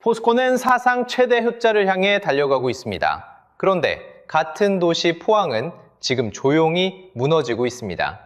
포스코는 사상 최대 흑자를 향해 달려가고 있습니다. 그런데 같은 도시 포항은 지금 조용히 무너지고 있습니다.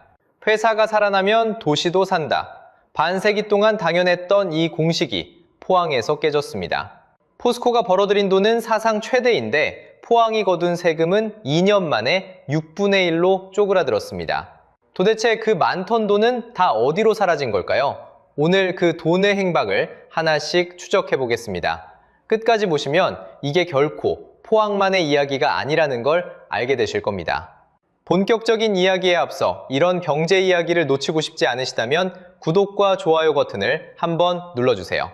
회사가 살아나면 도시도 산다. 반세기 동안 당연했던 이 공식이 포항에서 깨졌습니다. 포스코가 벌어들인 돈은 사상 최대인데 포항이 거둔 세금은 2년 만에 6분의 1로 쪼그라들었습니다. 도대체 그 많던 돈은 다 어디로 사라진 걸까요? 오늘 그 돈의 행방을 하나씩 추적해 보겠습니다. 끝까지 보시면 이게 결코 포항만의 이야기가 아니라는 걸 알게 되실 겁니다. 본격적인 이야기에 앞서 이런 경제 이야기를 놓치고 싶지 않으시다면 구독과 좋아요 버튼을 한번 눌러주세요.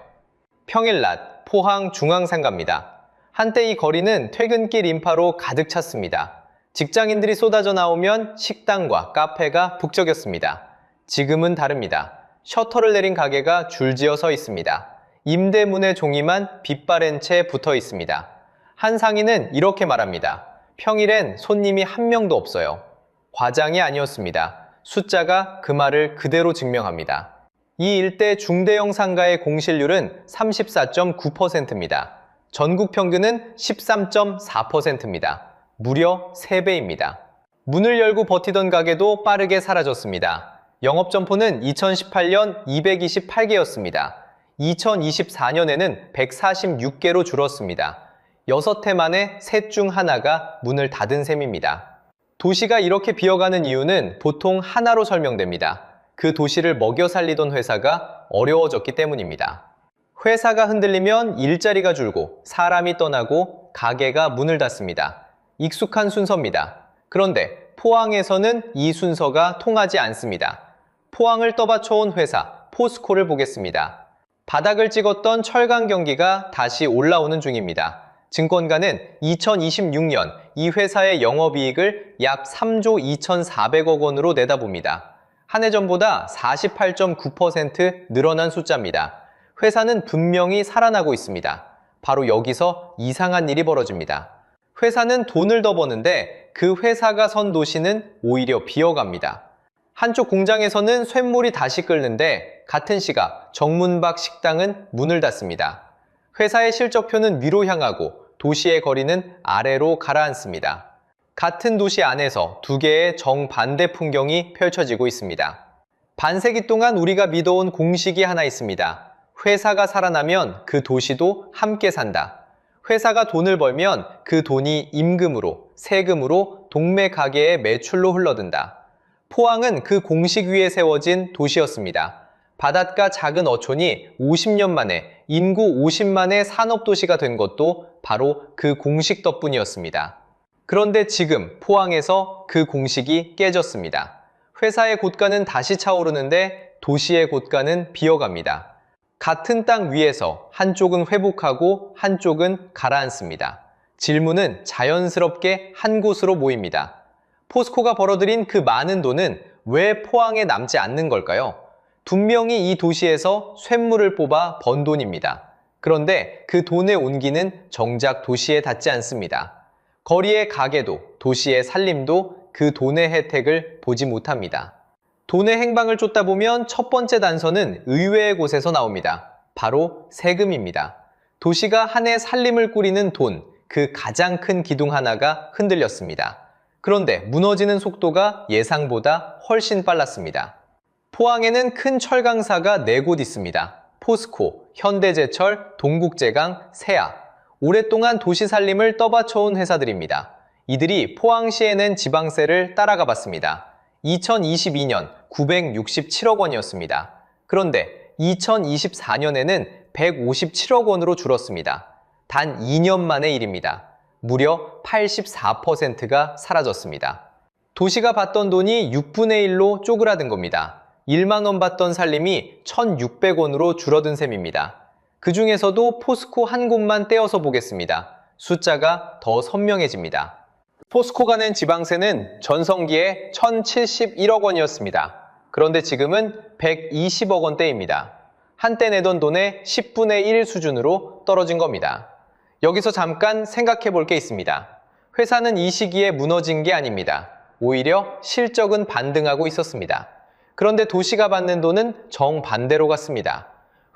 평일 낮 포항 중앙상가입니다. 한때 이 거리는 퇴근길 인파로 가득 찼습니다. 직장인들이 쏟아져 나오면 식당과 카페가 북적였습니다. 지금은 다릅니다. 셔터를 내린 가게가 줄지어 서 있습니다. 임대문의 종이만 빛바랜 채 붙어 있습니다. 한 상인은 이렇게 말합니다. 평일엔 손님이 한 명도 없어요. 과장이 아니었습니다. 숫자가 그 말을 그대로 증명합니다. 이 일대 중대형 상가의 공실률은 34.9%입니다. 전국 평균은 13.4%입니다. 무려 3배입니다. 문을 열고 버티던 가게도 빠르게 사라졌습니다. 영업점포는 2018년 228개였습니다. 2024년에는 146개로 줄었습니다. 6해 만에 셋 중 하나가 문을 닫은 셈입니다. 도시가 이렇게 비어가는 이유는 보통 하나로 설명됩니다. 그 도시를 먹여 살리던 회사가 어려워졌기 때문입니다. 회사가 흔들리면 일자리가 줄고 사람이 떠나고 가게가 문을 닫습니다. 익숙한 순서입니다. 그런데 포항에서는 이 순서가 통하지 않습니다. 포항을 떠받쳐온 회사 포스코를 보겠습니다. 바닥을 찍었던 철강 경기가 다시 올라오는 중입니다. 증권가는 2026년 이 회사의 영업이익을 약 3조 2,400억 원으로 내다봅니다. 한 해 전보다 48.9% 늘어난 숫자입니다. 회사는 분명히 살아나고 있습니다. 바로 여기서 이상한 일이 벌어집니다. 회사는 돈을 더 버는데 그 회사가 선 도시는 오히려 비어갑니다. 한쪽 공장에서는 쇳물이 다시 끓는데 같은 시각 정문박 식당은 문을 닫습니다. 회사의 실적표는 위로 향하고 도시의 거리는 아래로 가라앉습니다. 같은 도시 안에서 두 개의 정반대 풍경이 펼쳐지고 있습니다. 반세기 동안 우리가 믿어온 공식이 하나 있습니다. 회사가 살아나면 그 도시도 함께 산다. 회사가 돈을 벌면 그 돈이 임금으로, 세금으로 동네 가게의 매출로 흘러든다. 포항은 그 공식 위에 세워진 도시였습니다. 바닷가 작은 어촌이 50년 만에 인구 50만의 산업도시가 된 것도 바로 그 공식 덕분이었습니다. 그런데 지금 포항에서 그 공식이 깨졌습니다. 회사의 고가는 다시 차오르는데 도시의 고가는 비어갑니다. 같은 땅 위에서 한쪽은 회복하고 한쪽은 가라앉습니다. 질문은 자연스럽게 한 곳으로 모입니다. 포스코가 벌어들인 그 많은 돈은 왜 포항에 남지 않는 걸까요? 분명히 이 도시에서 쇳물을 뽑아 번 돈입니다. 그런데 그 돈의 온기는 정작 도시에 닿지 않습니다. 거리의 가게도 도시의 살림도 그 돈의 혜택을 보지 못합니다. 돈의 행방을 쫓다 보면 첫 번째 단서는 의외의 곳에서 나옵니다. 바로 세금입니다. 도시가 한 해 살림을 꾸리는 돈, 그 가장 큰 기둥 하나가 흔들렸습니다. 그런데 무너지는 속도가 예상보다 훨씬 빨랐습니다. 포항에는 큰 철강사가 4곳 있습니다. 포스코, 현대제철, 동국제강, 세아. 오랫동안 도시 살림을 떠받쳐온 회사들입니다. 이들이 포항시에 낸 지방세를 따라가 봤습니다. 2022년 967억 원이었습니다. 그런데 2024년에는 157억 원으로 줄었습니다. 단 2년 만의 일입니다. 무려 84%가 사라졌습니다. 도시가 받던 돈이 6분의 1로 쪼그라든 겁니다. 1만 원 받던 살림이 1,600원으로 줄어든 셈입니다. 그 중에서도 포스코 한 곳만 떼어서 보겠습니다. 숫자가 더 선명해집니다. 포스코가 낸 지방세는 전성기에 1,071억 원이었습니다. 그런데 지금은 120억 원대입니다. 한때 내던 돈의 10분의 1 수준으로 떨어진 겁니다. 여기서 잠깐 생각해 볼 게 있습니다. 회사는 이 시기에 무너진 게 아닙니다. 오히려 실적은 반등하고 있었습니다. 그런데 도시가 받는 돈은 정반대로 갔습니다.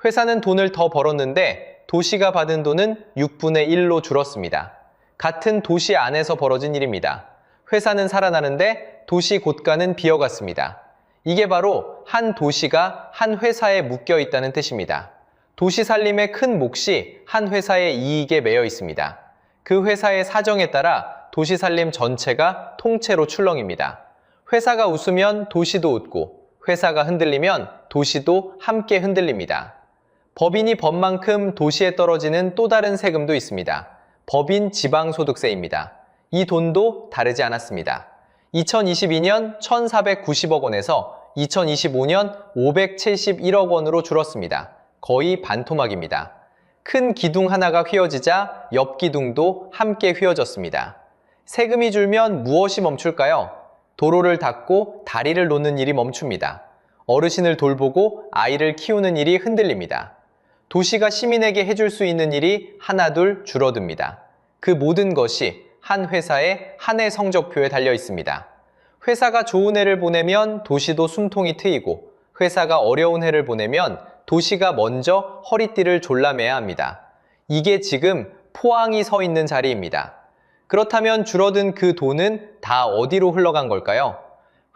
회사는 돈을 더 벌었는데 도시가 받은 돈은 6분의 1로 줄었습니다. 같은 도시 안에서 벌어진 일입니다. 회사는 살아나는데 도시 곳간은 비어갔습니다. 이게 바로 한 도시가 한 회사에 묶여 있다는 뜻입니다. 도시 살림의 큰 몫이 한 회사의 이익에 매여 있습니다. 그 회사의 사정에 따라 도시 살림 전체가 통째로 출렁입니다. 회사가 웃으면 도시도 웃고 회사가 흔들리면 도시도 함께 흔들립니다. 법인이 번 만큼 도시에 떨어지는 또 다른 세금도 있습니다. 법인 지방소득세입니다. 이 돈도 다르지 않았습니다. 2022년 1,490억 원에서 2025년 571억 원으로 줄었습니다. 거의 반토막입니다. 큰 기둥 하나가 휘어지자 옆 기둥도 함께 휘어졌습니다. 세금이 줄면 무엇이 멈출까요? 도로를 닦고 다리를 놓는 일이 멈춥니다. 어르신을 돌보고 아이를 키우는 일이 흔들립니다. 도시가 시민에게 해줄 수 있는 일이 하나둘 줄어듭니다. 그 모든 것이 한 회사의 한 해 성적표에 달려 있습니다. 회사가 좋은 해를 보내면 도시도 숨통이 트이고 회사가 어려운 해를 보내면 도시가 먼저 허리띠를 졸라매야 합니다. 이게 지금 포항이 서 있는 자리입니다. 그렇다면 줄어든 그 돈은 다 어디로 흘러간 걸까요?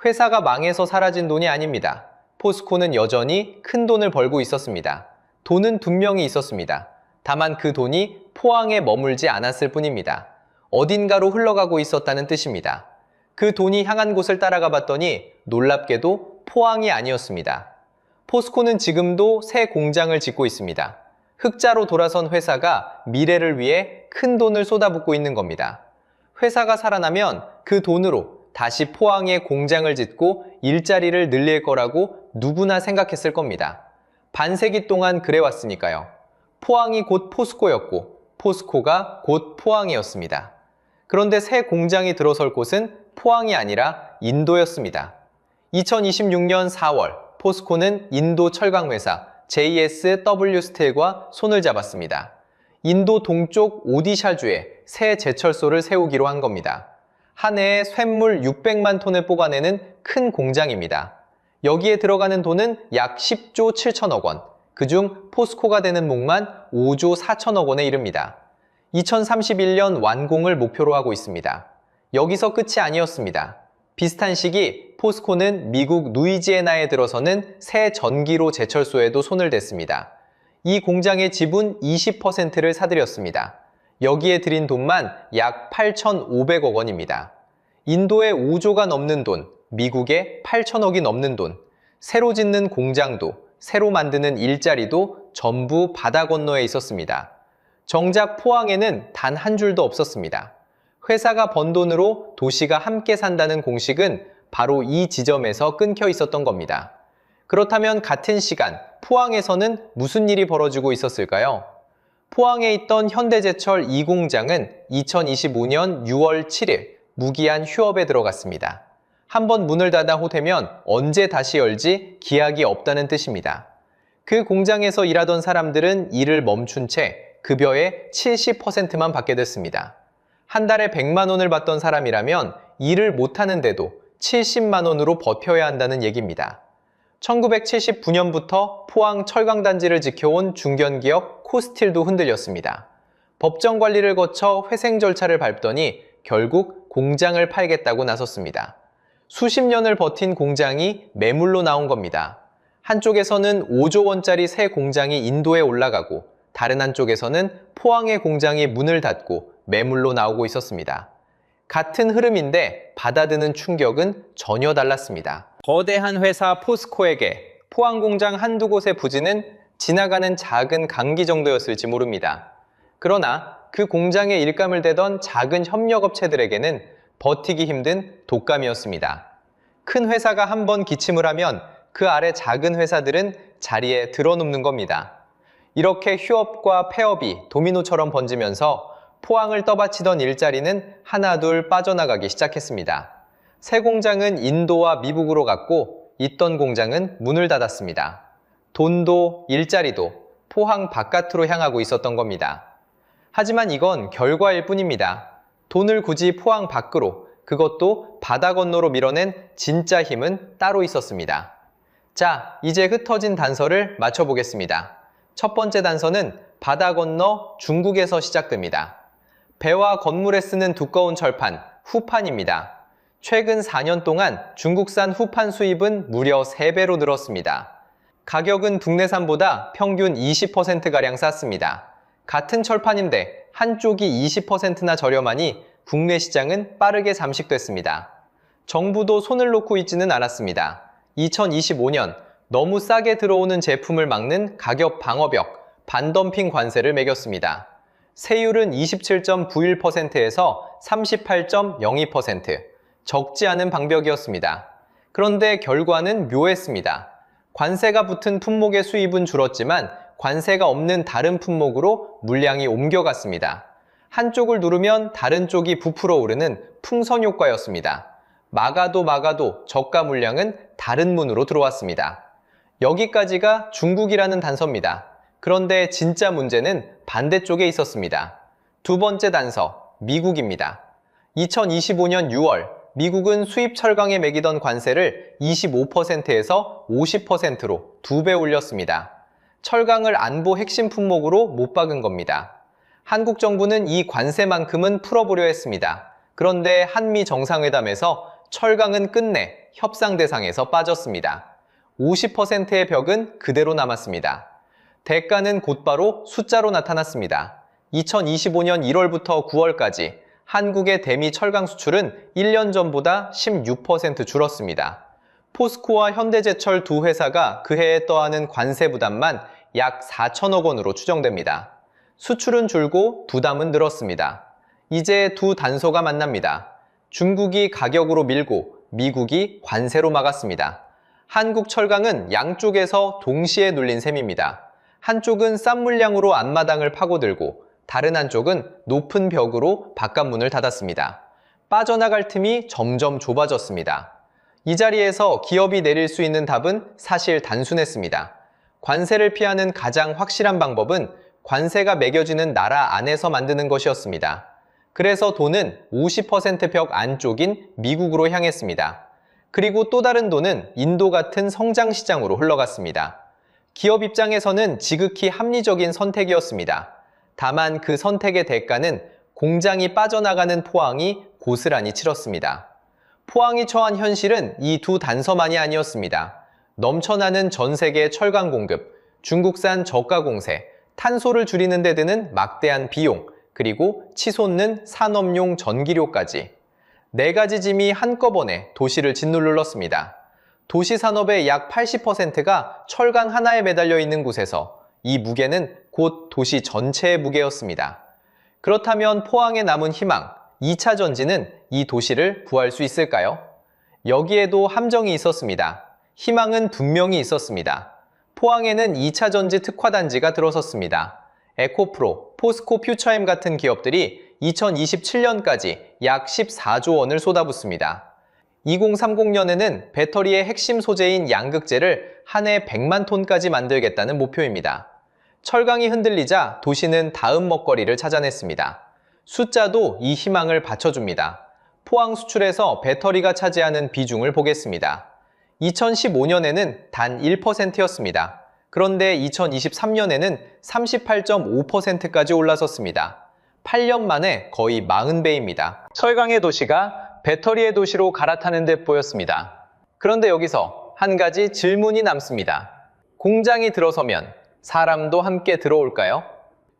회사가 망해서 사라진 돈이 아닙니다. 포스코는 여전히 큰 돈을 벌고 있었습니다. 돈은 분명히 있었습니다. 다만 그 돈이 포항에 머물지 않았을 뿐입니다. 어딘가로 흘러가고 있었다는 뜻입니다. 그 돈이 향한 곳을 따라가 봤더니 놀랍게도 포항이 아니었습니다. 포스코는 지금도 새 공장을 짓고 있습니다. 흑자로 돌아선 회사가 미래를 위해 큰 돈을 쏟아붓고 있는 겁니다. 회사가 살아나면 그 돈으로 다시 포항에 공장을 짓고 일자리를 늘릴 거라고 누구나 생각했을 겁니다. 반세기 동안 그래왔으니까요. 포항이 곧 포스코였고 포스코가 곧 포항이었습니다. 그런데 새 공장이 들어설 곳은 포항이 아니라 인도였습니다. 2026년 4월 포스코는 인도 철강회사 JSW 스틸과 손을 잡았습니다. 인도 동쪽 오디샤주에 새 제철소를 세우기로 한 겁니다. 한 해에 쇳물 600만 톤을 뽑아내는 큰 공장입니다. 여기에 들어가는 돈은 약 10조 7천억 원, 그중 포스코가 되는 몫만 5조 4천억 원에 이릅니다. 2031년 완공을 목표로 하고 있습니다. 여기서 끝이 아니었습니다. 비슷한 시기 포스코는 미국 루이지애나에 들어서는 새 전기로 제철소에도 손을 댔습니다. 이 공장의 지분 20%를 사들였습니다. 여기에 들인 돈만 약 8,500억 원입니다. 인도에 5조가 넘는 돈, 미국에 8천억이 넘는 돈, 새로 짓는 공장도, 새로 만드는 일자리도 전부 바다 건너에 있었습니다. 정작 포항에는 단 한 줄도 없었습니다. 회사가 번 돈으로 도시가 함께 산다는 공식은 바로 이 지점에서 끊겨 있었던 겁니다. 그렇다면 같은 시간 포항에서는 무슨 일이 벌어지고 있었을까요? 포항에 있던 현대제철 2공장은 2025년 6월 7일 무기한 휴업에 들어갔습니다. 한번 문을 닫아 호되면 언제 다시 열지 기약이 없다는 뜻입니다. 그 공장에서 일하던 사람들은 일을 멈춘 채 급여의 70%만 받게 됐습니다. 한 달에 100만 원을 받던 사람이라면 일을 못하는데도 70만 원으로 버텨야 한다는 얘기입니다. 1979년부터 포항 철강단지를 지켜온 중견기업 코스틸도 흔들렸습니다. 법정 관리를 거쳐 회생 절차를 밟더니 결국 공장을 팔겠다고 나섰습니다. 수십 년을 버틴 공장이 매물로 나온 겁니다. 한쪽에서는 5조 원짜리 새 공장이 인도에 올라가고 다른 한쪽에서는 포항의 공장이 문을 닫고 매물로 나오고 있었습니다. 같은 흐름인데 받아드는 충격은 전혀 달랐습니다. 거대한 회사 포스코에게 포항 공장 한두 곳의 부진은 지나가는 작은 감기 정도였을지 모릅니다. 그러나 그 공장에 일감을 대던 작은 협력업체들에게는 버티기 힘든 독감이었습니다. 큰 회사가 한번 기침을 하면 그 아래 작은 회사들은 자리에 드러눕는 겁니다. 이렇게 휴업과 폐업이 도미노처럼 번지면서 포항을 떠받치던 일자리는 하나둘 빠져나가기 시작했습니다. 새 공장은 인도와 미국으로 갔고 있던 공장은 문을 닫았습니다. 돈도 일자리도 포항 바깥으로 향하고 있었던 겁니다. 하지만 이건 결과일 뿐입니다. 돈을 굳이 포항 밖으로, 그것도 바다 건너로 밀어낸 진짜 힘은 따로 있었습니다. 자, 이제 흩어진 단서를 맞춰보겠습니다. 첫 번째 단서는 바다 건너 중국에서 시작됩니다. 배와 건물에 쓰는 두꺼운 철판, 후판입니다. 최근 4년 동안 중국산 후판 수입은 무려 3배로 늘었습니다. 가격은 국내산보다 평균 20%가량 쌌습니다. 같은 철판인데 한쪽이 20%나 저렴하니 국내 시장은 빠르게 잠식됐습니다. 정부도 손을 놓고 있지는 않았습니다. 2025년 너무 싸게 들어오는 제품을 막는 가격 방어벽, 반덤핑 관세를 매겼습니다. 세율은 27.91%에서 38.02%, 적지 않은 방벽이었습니다. 그런데 결과는 묘했습니다. 관세가 붙은 품목의 수입은 줄었지만 관세가 없는 다른 품목으로 물량이 옮겨갔습니다. 한쪽을 누르면 다른 쪽이 부풀어 오르는 풍선 효과였습니다. 막아도 저가 물량은 다른 문으로 들어왔습니다. 여기까지가 중국이라는 단서입니다. 그런데 진짜 문제는 반대쪽에 있었습니다. 두 번째 단서, 미국입니다. 2025년 6월, 미국은 수입 철강에 매기던 관세를 25%에서 50%로 2배 올렸습니다. 철강을 안보 핵심 품목으로 못 박은 겁니다. 한국 정부는 이 관세만큼은 풀어보려 했습니다. 그런데 한미 정상회담에서 철강은 끝내 협상 대상에서 빠졌습니다. 50%의 벽은 그대로 남았습니다. 대가는 곧바로 숫자로 나타났습니다. 2025년 1월부터 9월까지 한국의 대미 철강 수출은 1년 전보다 16% 줄었습니다. 포스코와 현대제철 두 회사가 그 해에 떠안은 관세 부담만 약 4천억 원으로 추정됩니다. 수출은 줄고 부담은 늘었습니다. 이제 두 단서가 만납니다. 중국이 가격으로 밀고 미국이 관세로 막았습니다. 한국 철강은 양쪽에서 동시에 눌린 셈입니다. 한쪽은 싼 물량으로 앞마당을 파고들고 다른 한쪽은 높은 벽으로 바깥문을 닫았습니다. 빠져나갈 틈이 점점 좁아졌습니다. 이 자리에서 기업이 내릴 수 있는 답은 사실 단순했습니다. 관세를 피하는 가장 확실한 방법은 관세가 매겨지는 나라 안에서 만드는 것이었습니다. 그래서 돈은 50% 벽 안쪽인 미국으로 향했습니다. 그리고 또 다른 돈은 인도 같은 성장 시장으로 흘러갔습니다. 기업 입장에서는 지극히 합리적인 선택이었습니다. 다만 그 선택의 대가는 공장이 빠져나가는 포항이 고스란히 치렀습니다. 포항이 처한 현실은 이 두 단서만이 아니었습니다. 넘쳐나는 전 세계 철강 공급, 중국산 저가 공세, 탄소를 줄이는 데 드는 막대한 비용, 그리고 치솟는 산업용 전기료까지 4가지 짐이 한꺼번에 도시를 짓눌렀습니다. 도시 산업의 약 80%가 철강 하나에 매달려 있는 곳에서 이 무게는 곧 도시 전체의 무게였습니다. 그렇다면 포항에 남은 희망, 2차 전지는 이 도시를 구할 수 있을까요? 여기에도 함정이 있었습니다. 희망은 분명히 있었습니다. 포항에는 2차 전지 특화단지가 들어섰습니다. 에코프로, 포스코 퓨처엠 같은 기업들이 2027년까지 약 14조 원을 쏟아붓습니다. 2030년에는 배터리의 핵심 소재인 양극재를 한 해 100만 톤까지 만들겠다는 목표입니다. 철강이 흔들리자 도시는 다음 먹거리를 찾아냈습니다. 숫자도 이 희망을 받쳐줍니다. 포항 수출에서 배터리가 차지하는 비중을 보겠습니다. 2015년에는 단 1%였습니다. 그런데 2023년에는 38.5%까지 올라섰습니다. 8년 만에 거의 40배입니다. 철강의 도시가 배터리의 도시로 갈아타는 듯 보였습니다. 그런데 여기서 한 가지 질문이 남습니다. 공장이 들어서면 사람도 함께 들어올까요?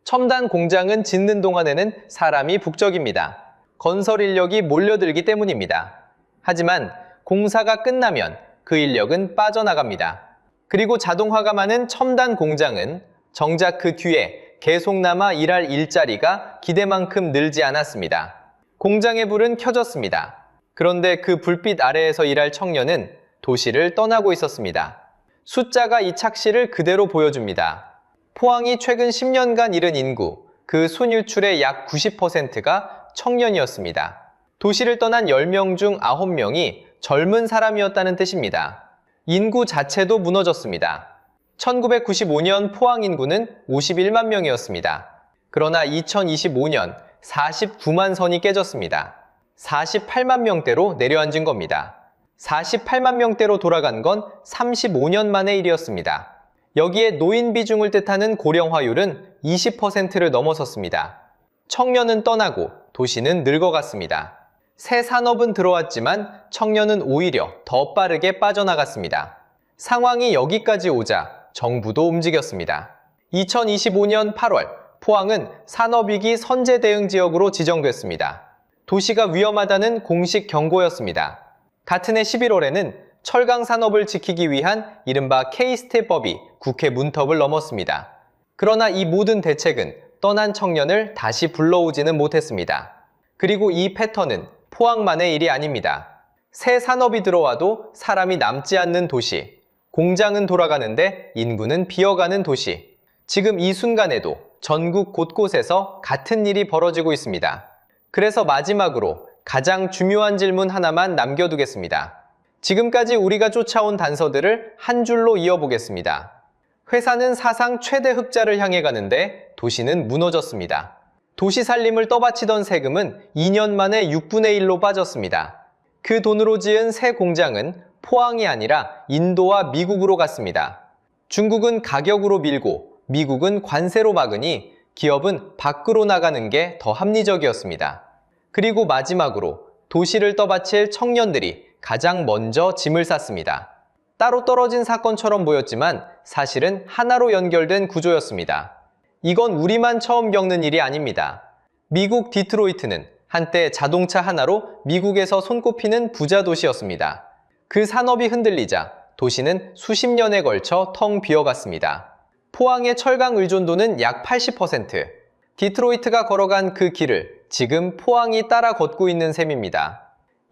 첨단 공장은 짓는 동안에는 사람이 북적입니다. 건설 인력이 몰려들기 때문입니다. 하지만 공사가 끝나면 그 인력은 빠져나갑니다. 그리고 자동화가 많은 첨단 공장은 정작 그 뒤에 계속 남아 일할 일자리가 기대만큼 늘지 않았습니다. 공장의 불은 켜졌습니다. 그런데 그 불빛 아래에서 일할 청년은 도시를 떠나고 있었습니다. 숫자가 이 착시를 그대로 보여줍니다. 포항이 최근 10년간 잃은 인구, 그 순유출의 약 90%가 청년이었습니다. 도시를 떠난 10명 중 9명이 젊은 사람이었다는 뜻입니다. 인구 자체도 무너졌습니다. 1995년 포항 인구는 51만 명이었습니다. 그러나 2025년 49만 선이 깨졌습니다. 48만 명대로 내려앉은 겁니다. 48만 명대로 돌아간 건 35년 만의 일이었습니다. 여기에 노인 비중을 뜻하는 고령화율은 20%를 넘어섰습니다. 청년은 떠나고 도시는 늙어갔습니다. 새 산업은 들어왔지만 청년은 오히려 더 빠르게 빠져나갔습니다. 상황이 여기까지 오자 정부도 움직였습니다. 2025년 8월, 포항은 산업위기 선제 대응 지역으로 지정됐습니다. 도시가 위험하다는 공식 경고였습니다. 같은 해 11월에는 철강 산업을 지키기 위한 이른바 K스텝법이 국회 문턱을 넘었습니다. 그러나 이 모든 대책은 떠난 청년을 다시 불러오지는 못했습니다. 그리고 이 패턴은 포항만의 일이 아닙니다. 새 산업이 들어와도 사람이 남지 않는 도시, 공장은 돌아가는데 인구는 비어가는 도시. 지금 이 순간에도 전국 곳곳에서 같은 일이 벌어지고 있습니다. 그래서 마지막으로 가장 중요한 질문 하나만 남겨두겠습니다. 지금까지 우리가 쫓아온 단서들을 한 줄로 이어보겠습니다. 회사는 사상 최대 흑자를 향해 가는데 도시는 무너졌습니다. 도시 살림을 떠바치던 세금은 2년 만에 6분의 1로 빠졌습니다. 그 돈으로 지은 새 공장은 포항이 아니라 인도와 미국으로 갔습니다. 중국은 가격으로 밀고 미국은 관세로 막으니 기업은 밖으로 나가는 게 더 합리적이었습니다. 그리고 마지막으로 도시를 떠받칠 청년들이 가장 먼저 짐을 쌌습니다. 따로 떨어진 사건처럼 보였지만 사실은 하나로 연결된 구조였습니다. 이건 우리만 처음 겪는 일이 아닙니다. 미국 디트로이트는 한때 자동차 하나로 미국에서 손꼽히는 부자 도시였습니다. 그 산업이 흔들리자 도시는 수십 년에 걸쳐 텅 비어갔습니다. 포항의 철강 의존도는 약 80%. 디트로이트가 걸어간 그 길을 지금 포항이 따라 걷고 있는 셈입니다.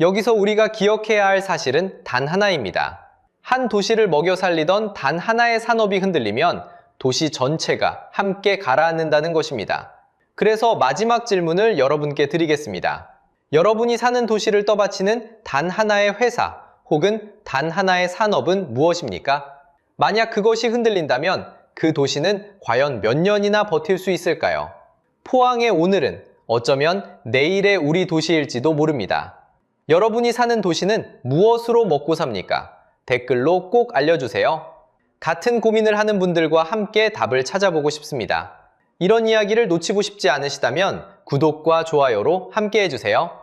여기서 우리가 기억해야 할 사실은 단 하나입니다. 한 도시를 먹여 살리던 단 하나의 산업이 흔들리면 도시 전체가 함께 가라앉는다는 것입니다. 그래서 마지막 질문을 여러분께 드리겠습니다. 여러분이 사는 도시를 떠받치는 단 하나의 회사 혹은 단 하나의 산업은 무엇입니까? 만약 그것이 흔들린다면 그 도시는 과연 몇 년이나 버틸 수 있을까요? 포항의 오늘은 어쩌면 내일의 우리 도시일지도 모릅니다. 여러분이 사는 도시는 무엇으로 먹고 삽니까? 댓글로 꼭 알려주세요. 같은 고민을 하는 분들과 함께 답을 찾아보고 싶습니다. 이런 이야기를 놓치고 싶지 않으시다면 구독과 좋아요로 함께 해주세요.